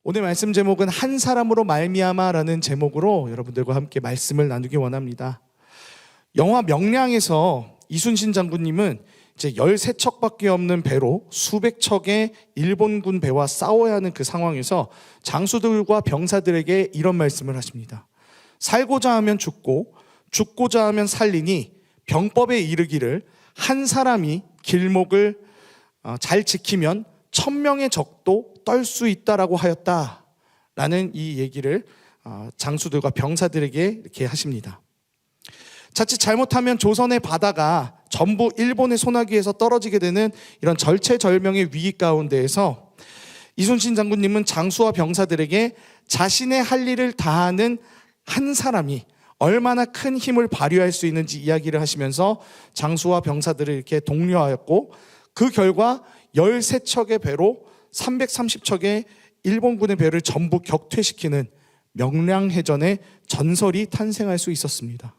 오늘 말씀 제목은 한 사람으로 말미암아라는 제목으로 여러분들과 함께 말씀을 나누기 원합니다. 영화 명량에서 이순신 장군님은 이제 13척밖에 없는 배로 수백 척의 일본군 배와 싸워야 하는 그 상황에서 장수들과 병사들에게 이런 말씀을 하십니다. 살고자 하면 죽고 죽고자 하면 살리니 병법에 이르기를 한 사람이 길목을 잘 지키면 1000명의 적도 떨 수 있다라고 하였다라는 이 얘기를 장수들과 병사들에게 이렇게 하십니다. 자칫 잘못하면 조선의 바다가 전부 일본의 손아귀에서 떨어지게 되는 이런 절체절명의 위기 가운데에서 이순신 장군님은 장수와 병사들에게 자신의 할 일을 다하는 한 사람이 얼마나 큰 힘을 발휘할 수 있는지 이야기를 하시면서 장수와 병사들을 이렇게 독려하였고, 그 결과 13척의 배로 330척의 일본군의 배를 전부 격퇴시키는 명량해전의 전설이 탄생할 수 있었습니다.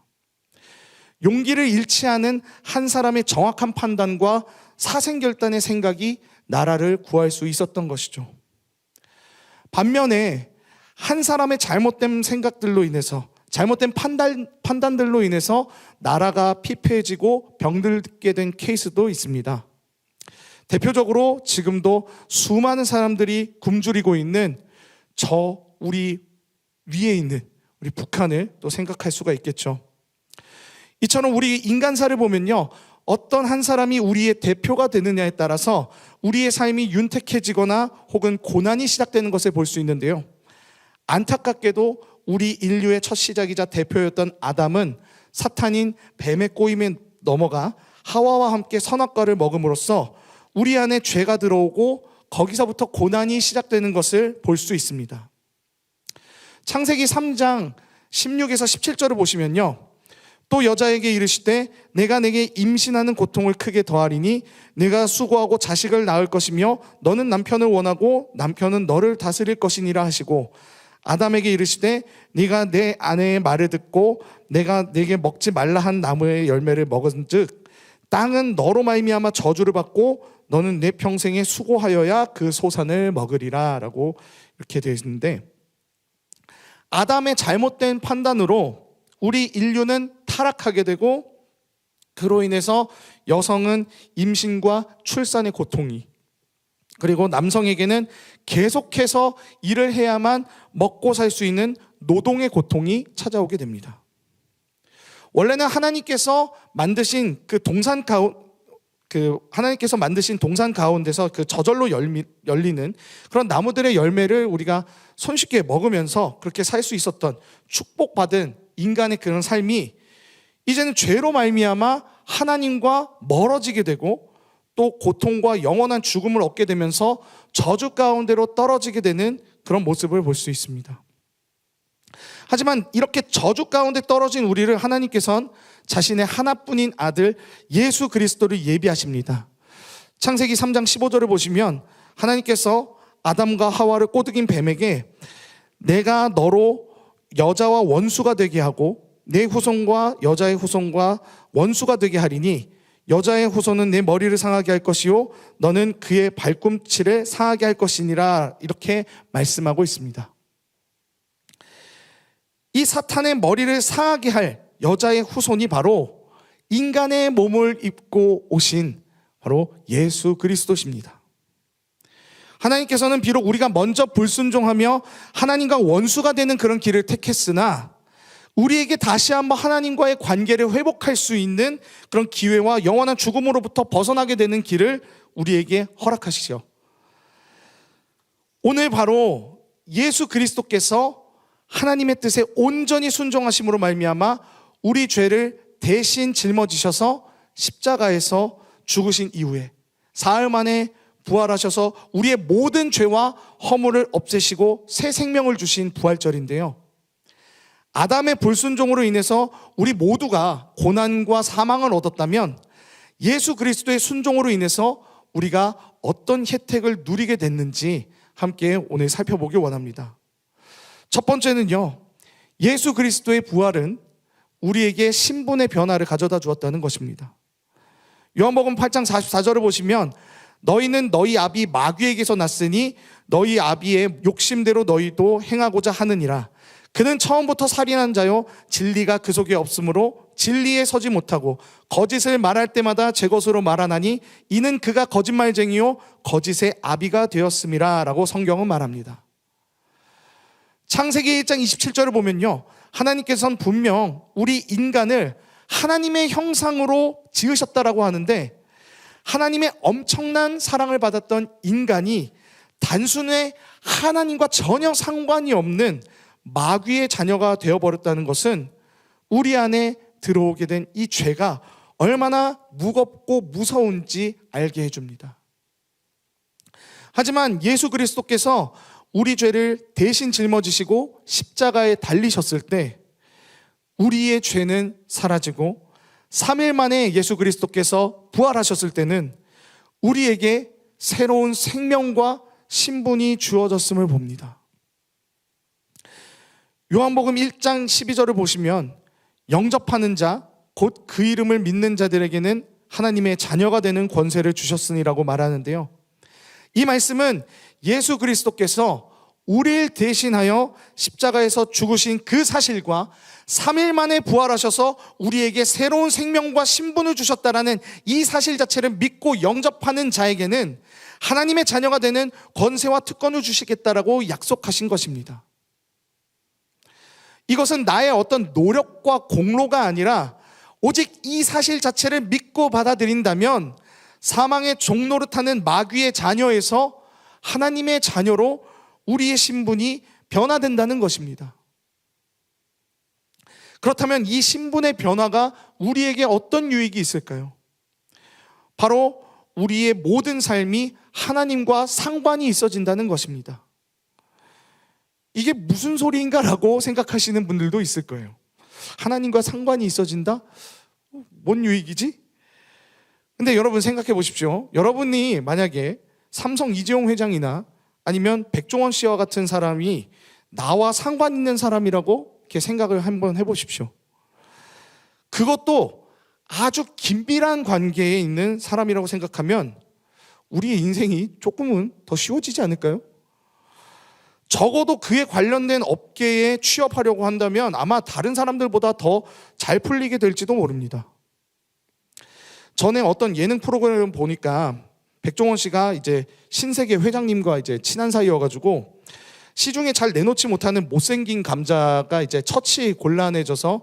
용기를 잃지 않은 한 사람의 정확한 판단과 사생결단의 생각이 나라를 구할 수 있었던 것이죠. 반면에 한 사람의 잘못된 생각들로 인해서, 잘못된 판단들로 인해서 나라가 피폐해지고 병들게 된 케이스도 있습니다. 대표적으로 지금도 수많은 사람들이 굶주리고 있는 우리 위에 있는 우리 북한을 또 생각할 수가 있겠죠. 이처럼 우리 인간사를 보면요, 어떤 한 사람이 우리의 대표가 되느냐에 따라서 우리의 삶이 윤택해지거나 혹은 고난이 시작되는 것을 볼 수 있는데요, 안타깝게도 우리 인류의 첫 시작이자 대표였던 아담은 사탄인 뱀의 꼬임에 넘어가 하와와 함께 선악과를 먹음으로써 우리 안에 죄가 들어오고 거기서부터 고난이 시작되는 것을 볼 수 있습니다. 창세기 3장 16에서 17절을 보시면요, 또 여자에게 이르시되 내가 내게 임신하는 고통을 크게 더하리니 내가 수고하고 자식을 낳을 것이며 너는 남편을 원하고 남편은 너를 다스릴 것이니라 하시고, 아담에게 이르시되 네가 내 아내의 말을 듣고 내가 내게 먹지 말라 한 나무의 열매를 먹은즉 땅은 너로 말미암아 저주를 받고 너는 내 평생에 수고하여야 그 소산을 먹으리라 라고 이렇게 되어 있는데, 아담의 잘못된 판단으로 우리 인류는 타락하게 되고, 그로 인해서 여성은 임신과 출산의 고통이, 그리고 남성에게는 계속해서 일을 해야만 먹고 살 수 있는 노동의 고통이 찾아오게 됩니다. 원래는 하나님께서 만드신 동산 가운데서 그 저절로 열리는 그런 나무들의 열매를 우리가 손쉽게 먹으면서 그렇게 살 수 있었던 축복받은 인간의 그런 삶이 이제는 죄로 말미암아 하나님과 멀어지게 되고 또 고통과 영원한 죽음을 얻게 되면서 저주 가운데로 떨어지게 되는 그런 모습을 볼 수 있습니다. 하지만 이렇게 저주 가운데 떨어진 우리를 하나님께서는 자신의 하나뿐인 아들 예수 그리스도를 예비하십니다. 창세기 3장 15절을 보시면 하나님께서 아담과 하와를 꼬드긴 뱀에게 내가 너로 여자와 원수가 되게 하고 내 후손과 여자의 후손과 원수가 되게 하리니 여자의 후손은 내 머리를 상하게 할 것이요 너는 그의 발꿈치를 상하게 할 것이니라, 이렇게 말씀하고 있습니다. 이 사탄의 머리를 상하게 할 여자의 후손이 바로 인간의 몸을 입고 오신 바로 예수 그리스도십니다. 하나님께서는 비록 우리가 먼저 불순종하며 하나님과 원수가 되는 그런 길을 택했으나 우리에게 다시 한번 하나님과의 관계를 회복할 수 있는 그런 기회와 영원한 죽음으로부터 벗어나게 되는 길을 우리에게 허락하시죠. 오늘 바로 예수 그리스도께서 하나님의 뜻에 온전히 순종하심으로 말미암아 우리 죄를 대신 짊어지셔서 십자가에서 죽으신 이후에 사흘 만에 부활하셔서 우리의 모든 죄와 허물을 없애시고 새 생명을 주신 부활절인데요, 아담의 불순종으로 인해서 우리 모두가 고난과 사망을 얻었다면 예수 그리스도의 순종으로 인해서 우리가 어떤 혜택을 누리게 됐는지 함께 오늘 살펴보기 원합니다. 첫 번째는요, 예수 그리스도의 부활은 우리에게 신분의 변화를 가져다 주었다는 것입니다. 요한복음 8장 44절을 보시면 너희는 너희 아비 마귀에게서 났으니 너희 아비의 욕심대로 너희도 행하고자 하느니라. 그는 처음부터 살인한 자요 진리가 그 속에 없으므로 진리에 서지 못하고 거짓을 말할 때마다 제 것으로 말하나니 이는 그가 거짓말쟁이요 거짓의 아비가 되었음이라 라고 성경은 말합니다. 창세기 1장 27절을 보면요, 하나님께서는 분명 우리 인간을 하나님의 형상으로 지으셨다라고 하는데, 하나님의 엄청난 사랑을 받았던 인간이 단순히 하나님과 전혀 상관이 없는 마귀의 자녀가 되어버렸다는 것은 우리 안에 들어오게 된 이 죄가 얼마나 무겁고 무서운지 알게 해줍니다. 하지만 예수 그리스도께서 우리 죄를 대신 짊어지시고 십자가에 달리셨을 때 우리의 죄는 사라지고 3일 만에 예수 그리스도께서 부활하셨을 때는 우리에게 새로운 생명과 신분이 주어졌음을 봅니다. 요한복음 1장 12절을 보시면 영접하는 자, 곧 그 이름을 믿는 자들에게는 하나님의 자녀가 되는 권세를 주셨으니라고 말하는데요, 이 말씀은 예수 그리스도께서 우리를 대신하여 십자가에서 죽으신 그 사실과 3일 만에 부활하셔서 우리에게 새로운 생명과 신분을 주셨다라는 이 사실 자체를 믿고 영접하는 자에게는 하나님의 자녀가 되는 권세와 특권을 주시겠다라고 약속하신 것입니다. 이것은 나의 어떤 노력과 공로가 아니라 오직 이 사실 자체를 믿고 받아들인다면 사망의 종노릇하는 마귀의 자녀에서 하나님의 자녀로 우리의 신분이 변화된다는 것입니다. 그렇다면 이 신분의 변화가 우리에게 어떤 유익이 있을까요? 바로 우리의 모든 삶이 하나님과 상관이 있어진다는 것입니다. 이게 무슨 소리인가라고 생각하시는 분들도 있을 거예요. 하나님과 상관이 있어진다? 뭔 유익이지? 근데 여러분 생각해 보십시오. 여러분이 만약에 삼성 이재용 회장이나 아니면 백종원 씨와 같은 사람이 나와 상관 있는 사람이라고 이렇게 생각을 한번 해보십시오. 그것도 아주 긴밀한 관계에 있는 사람이라고 생각하면 우리의 인생이 조금은 더 쉬워지지 않을까요? 적어도 그에 관련된 업계에 취업하려고 한다면 아마 다른 사람들보다 더 잘 풀리게 될지도 모릅니다. 전에 어떤 예능 프로그램을 보니까 백종원 씨가 이제 신세계 회장님과 이제 친한 사이여가지고 시중에 잘 내놓지 못하는 못생긴 감자가 이제 처치 곤란해져서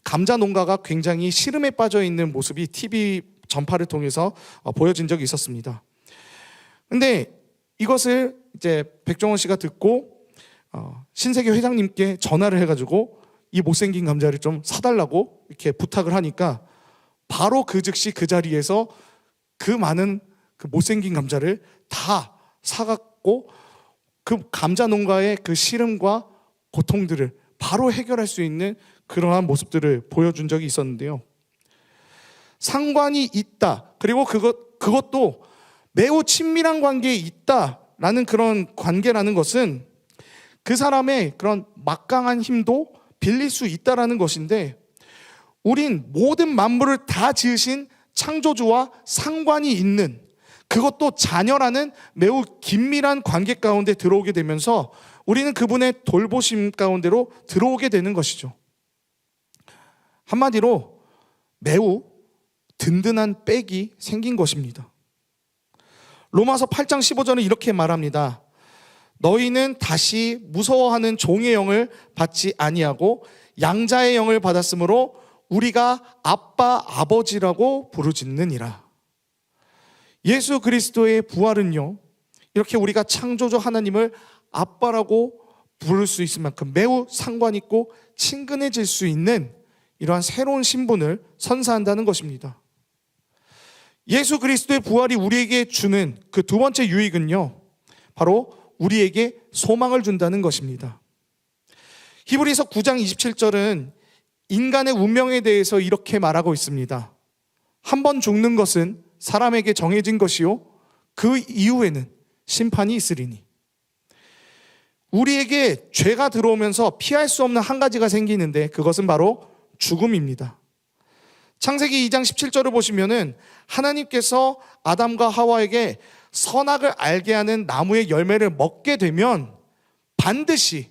감자 농가가 굉장히 시름에 빠져 있는 모습이 TV 전파를 통해서 보여진 적이 있었습니다. 근데 이것을 이제 백종원 씨가 듣고 신세계 회장님께 전화를 해가지고 이 못생긴 감자를 좀 사달라고 이렇게 부탁을 하니까 바로 그 즉시 그 자리에서 그 많은 그 못생긴 감자를 다 사갖고 그 감자 농가의 그 시름과 고통들을 바로 해결할 수 있는 그러한 모습들을 보여준 적이 있었는데요. 상관이 있다. 그리고 그것도 매우 친밀한 관계에 있다라는 그런 관계라는 것은 그 사람의 그런 막강한 힘도 빌릴 수 있다라는 것인데, 우린 모든 만물을 다 지으신 창조주와 상관이 있는, 그것도 자녀라는 매우 긴밀한 관계 가운데 들어오게 되면서 우리는 그분의 돌보심 가운데로 들어오게 되는 것이죠. 한마디로 매우 든든한 백이 생긴 것입니다. 로마서 8장 15절은 이렇게 말합니다. 너희는 다시 무서워하는 종의 영을 받지 아니하고 양자의 영을 받았으므로 우리가 아빠 아버지라고 부르짖느니라. 예수 그리스도의 부활은요, 이렇게 우리가 창조주 하나님을 아빠라고 부를 수 있을 만큼 매우 상관 있고 친근해질 수 있는 이러한 새로운 신분을 선사한다는 것입니다. 예수 그리스도의 부활이 우리에게 주는 그 두 번째 유익은요, 바로 우리에게 소망을 준다는 것입니다. 히브리서 9장 27절은 인간의 운명에 대해서 이렇게 말하고 있습니다. 한 번 죽는 것은 사람에게 정해진 것이요 그 이후에는 심판이 있으리니. 우리에게 죄가 들어오면서 피할 수 없는 한 가지가 생기는데 그것은 바로 죽음입니다. 창세기 2장 17절을 보시면은 하나님께서 아담과 하와에게 선악을 알게 하는 나무의 열매를 먹게 되면 반드시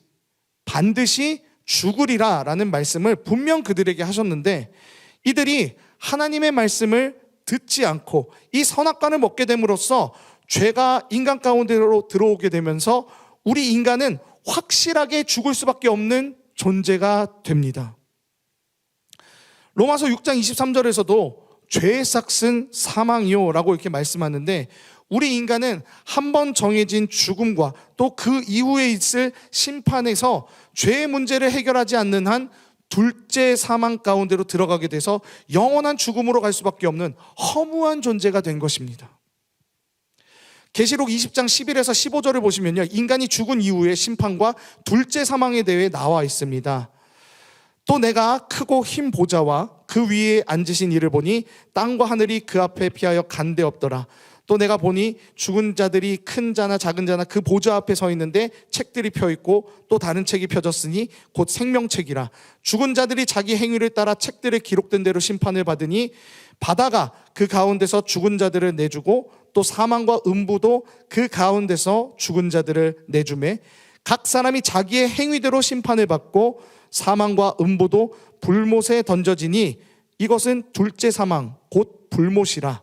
죽으리라 라는 말씀을 분명 그들에게 하셨는데, 이들이 하나님의 말씀을 듣지 않고 이 선악과를 먹게 됨으로써 죄가 인간 가운데로 들어오게 되면서 우리 인간은 확실하게 죽을 수밖에 없는 존재가 됩니다. 로마서 6장 23절에서도 죄의 삭은 사망이요 라고 이렇게 말씀하는데, 우리 인간은 한 번 정해진 죽음과 또 그 이후에 있을 심판에서 죄의 문제를 해결하지 않는 한 둘째 사망 가운데로 들어가게 돼서 영원한 죽음으로 갈 수밖에 없는 허무한 존재가 된 것입니다. 계시록 20장 11에서 15절을 보시면요, 인간이 죽은 이후의 심판과 둘째 사망에 대해 나와 있습니다. 또 내가 크고 흰 보좌와 그 위에 앉으신 이를 보니 땅과 하늘이 그 앞에 피하여 간데 없더라. 또 내가 보니 죽은 자들이 큰 자나 작은 자나 그 보좌 앞에 서 있는데 책들이 펴 있고 또 다른 책이 펴졌으니 곧 생명책이라. 죽은 자들이 자기 행위를 따라 책들에 기록된 대로 심판을 받으니 바다가 그 가운데서 죽은 자들을 내주고 또 사망과 음부도 그 가운데서 죽은 자들을 내주매 각 사람이 자기의 행위대로 심판을 받고 사망과 음부도 불못에 던져지니 이것은 둘째 사망 곧 불못이라.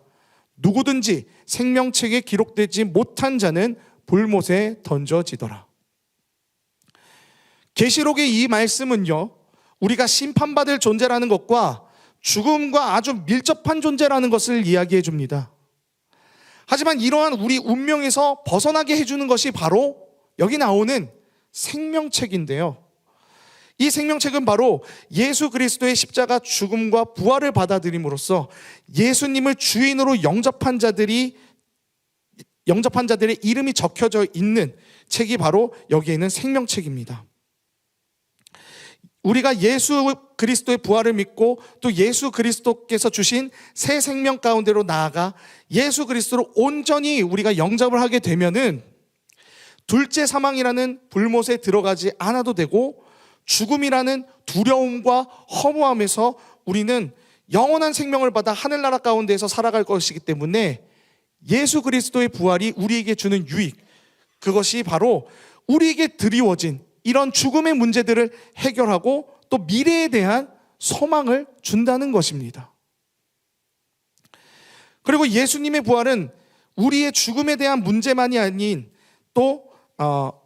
누구든지 생명책에 기록되지 못한 자는 불못에 던져지더라. 계시록의 이 말씀은요, 우리가 심판받을 존재라는 것과 죽음과 아주 밀접한 존재라는 것을 이야기해 줍니다. 하지만 이러한 우리 운명에서 벗어나게 해주는 것이 바로 여기 나오는 생명책인데요, 이 생명책은 바로 예수 그리스도의 십자가 죽음과 부활을 받아들임으로써 예수님을 주인으로 영접한 자들의 이름이 적혀져 있는 책이 바로 여기에 있는 생명책입니다. 우리가 예수 그리스도의 부활을 믿고 또 예수 그리스도께서 주신 새 생명 가운데로 나아가 예수 그리스도로 온전히 우리가 영접을 하게 되면은 둘째 사망이라는 불못에 들어가지 않아도 되고, 죽음이라는 두려움과 허무함에서 우리는 영원한 생명을 받아 하늘나라 가운데에서 살아갈 것이기 때문에 예수 그리스도의 부활이 우리에게 주는 유익, 그것이 바로 우리에게 드리워진 이런 죽음의 문제들을 해결하고 또 미래에 대한 소망을 준다는 것입니다. 그리고 예수님의 부활은 우리의 죽음에 대한 문제만이 아닌 또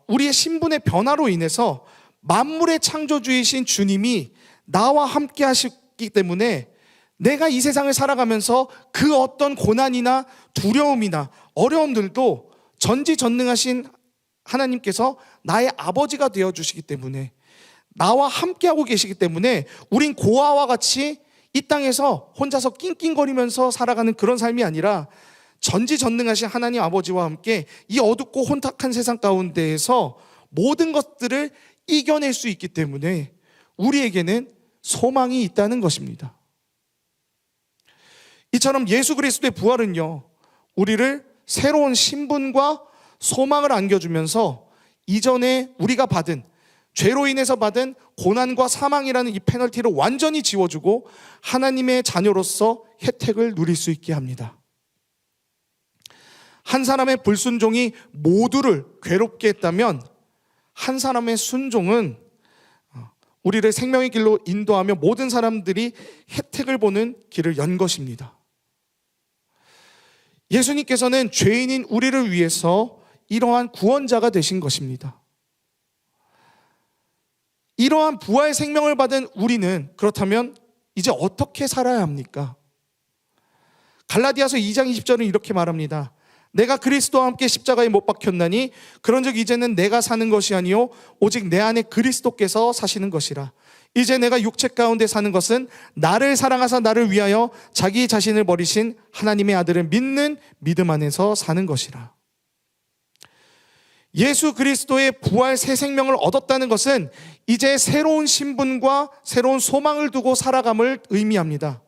우리의 신분의 변화로 인해서 만물의 창조주이신 주님이 나와 함께 하시기 때문에 내가 이 세상을 살아가면서 그 어떤 고난이나 두려움이나 어려움들도 전지전능하신 하나님께서 나의 아버지가 되어주시기 때문에, 나와 함께하고 계시기 때문에 우린 고아와 같이 이 땅에서 혼자서 낑낑거리면서 살아가는 그런 삶이 아니라 전지전능하신 하나님 아버지와 함께 이 어둡고 혼탁한 세상 가운데에서 모든 것들을 이겨낼 수 있기 때문에 우리에게는 소망이 있다는 것입니다. 이처럼 예수 그리스도의 부활은요, 우리를 새로운 신분과 소망을 안겨주면서 이전에 우리가 받은, 죄로 인해서 받은 고난과 사망이라는 이 페널티를 완전히 지워주고 하나님의 자녀로서 혜택을 누릴 수 있게 합니다. 한 사람의 불순종이 모두를 괴롭게 했다면 한 사람의 순종은 우리를 생명의 길로 인도하며 모든 사람들이 혜택을 보는 길을 연 것입니다. 예수님께서는 죄인인 우리를 위해서 이러한 구원자가 되신 것입니다. 이러한 부활 생명을 받은 우리는 그렇다면 이제 어떻게 살아야 합니까? 갈라디아서 2장 20절은 이렇게 말합니다. 내가 그리스도와 함께 십자가에 못 박혔나니 그런즉 이제는 내가 사는 것이 아니요 오직 내 안에 그리스도께서 사시는 것이라. 이제 내가 육체 가운데 사는 것은 나를 사랑하사 나를 위하여 자기 자신을 버리신 하나님의 아들을 믿는 믿음 안에서 사는 것이라. 예수 그리스도의 부활 새 생명을 얻었다는 것은 이제 새로운 신분과 새로운 소망을 두고 살아감을 의미합니다.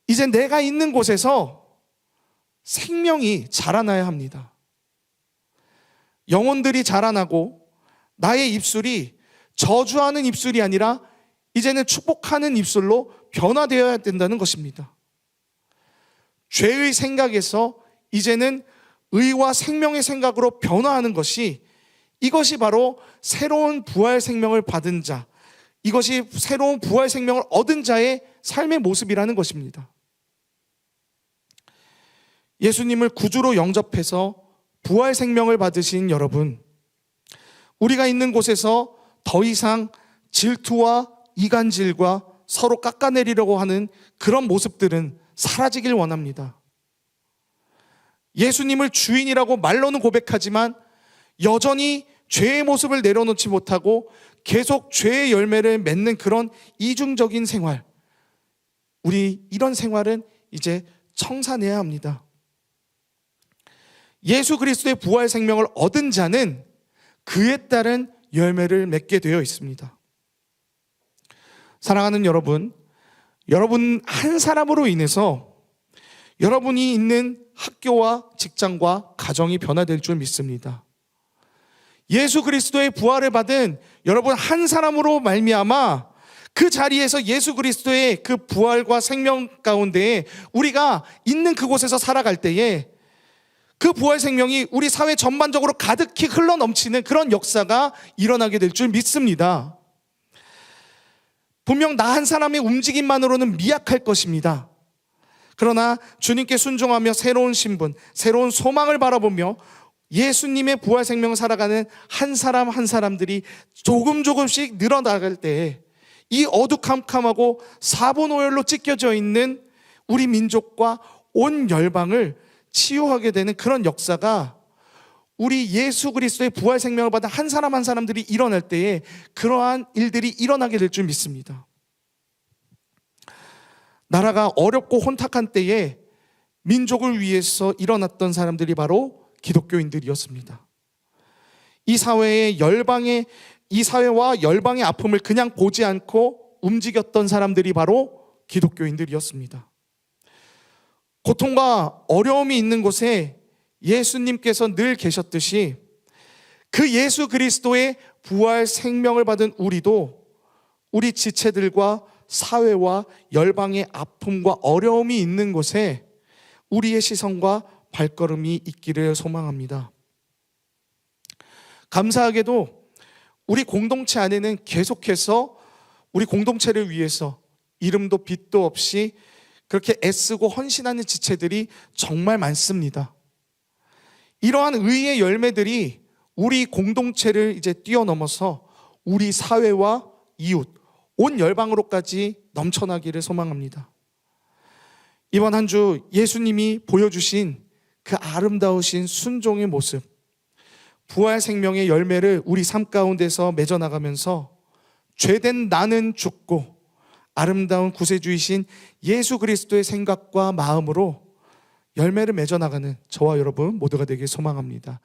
이제 내가 있는 곳에서 생명이 자라나야 합니다. 영혼들이 자라나고 나의 입술이 저주하는 입술이 아니라 이제는 축복하는 입술로 변화되어야 된다는 것입니다. 죄의 생각에서 이제는 의와 생명의 생각으로 변화하는 것이, 이것이 바로 새로운 부활 생명을 받은 자, 이것이 새로운 부활 생명을 얻은 자의 삶의 모습이라는 것입니다. 예수님을 구주로 영접해서 부활 생명을 받으신 여러분, 우리가 있는 곳에서 더 이상 질투와 이간질과 서로 깎아내리려고 하는 그런 모습들은 사라지길 원합니다. 예수님을 주인이라고 말로는 고백하지만 여전히 죄의 모습을 내려놓지 못하고 계속 죄의 열매를 맺는 그런 이중적인 생활, 우리 이런 생활은 이제 청산해야 합니다. 예수 그리스도의 부활 생명을 얻은 자는 그에 따른 열매를 맺게 되어 있습니다. 사랑하는 여러분, 여러분 한 사람으로 인해서 여러분이 있는 학교와 직장과 가정이 변화될 줄 믿습니다. 예수 그리스도의 부활을 받은 여러분 한 사람으로 말미암아 그 자리에서 예수 그리스도의 그 부활과 생명 가운데 우리가 있는 그곳에서 살아갈 때에 그 부활 생명이 우리 사회 전반적으로 가득히 흘러넘치는 그런 역사가 일어나게 될 줄 믿습니다. 분명 나 한 사람의 움직임만으로는 미약할 것입니다. 그러나 주님께 순종하며 새로운 신분, 새로운 소망을 바라보며 예수님의 부활 생명을 살아가는 한 사람 한 사람들이 조금씩 늘어나갈 때에 이 어두컴컴하고 사본오열로 찢겨져 있는 우리 민족과 온 열방을 치유하게 되는 그런 역사가 우리 예수 그리스도의 부활 생명을 받은 한 사람 한 사람들이 일어날 때에 그러한 일들이 일어나게 될 줄 믿습니다. 나라가 어렵고 혼탁한 때에 민족을 위해서 일어났던 사람들이 바로 기독교인들이었습니다. 이 사회와 열방의 아픔을 그냥 보지 않고 움직였던 사람들이 바로 기독교인들이었습니다. 고통과 어려움이 있는 곳에 예수님께서 늘 계셨듯이 그 예수 그리스도의 부활 생명을 받은 우리도 우리 지체들과 사회와 열방의 아픔과 어려움이 있는 곳에 우리의 시선과 발걸음이 있기를 소망합니다. 감사하게도 우리 공동체 안에는 계속해서 우리 공동체를 위해서 이름도 빛도 없이 그렇게 애쓰고 헌신하는 지체들이 정말 많습니다. 이러한 의의 열매들이 우리 공동체를 이제 뛰어넘어서 우리 사회와 이웃, 온 열방으로까지 넘쳐나기를 소망합니다. 이번 한 주 예수님이 보여주신 그 아름다우신 순종의 모습, 부활 생명의 열매를 우리 삶 가운데서 맺어나가면서 죄된 나는 죽고 아름다운 구세주이신 예수 그리스도의 생각과 마음으로 열매를 맺어나가는 저와 여러분 모두가 되길 소망합니다.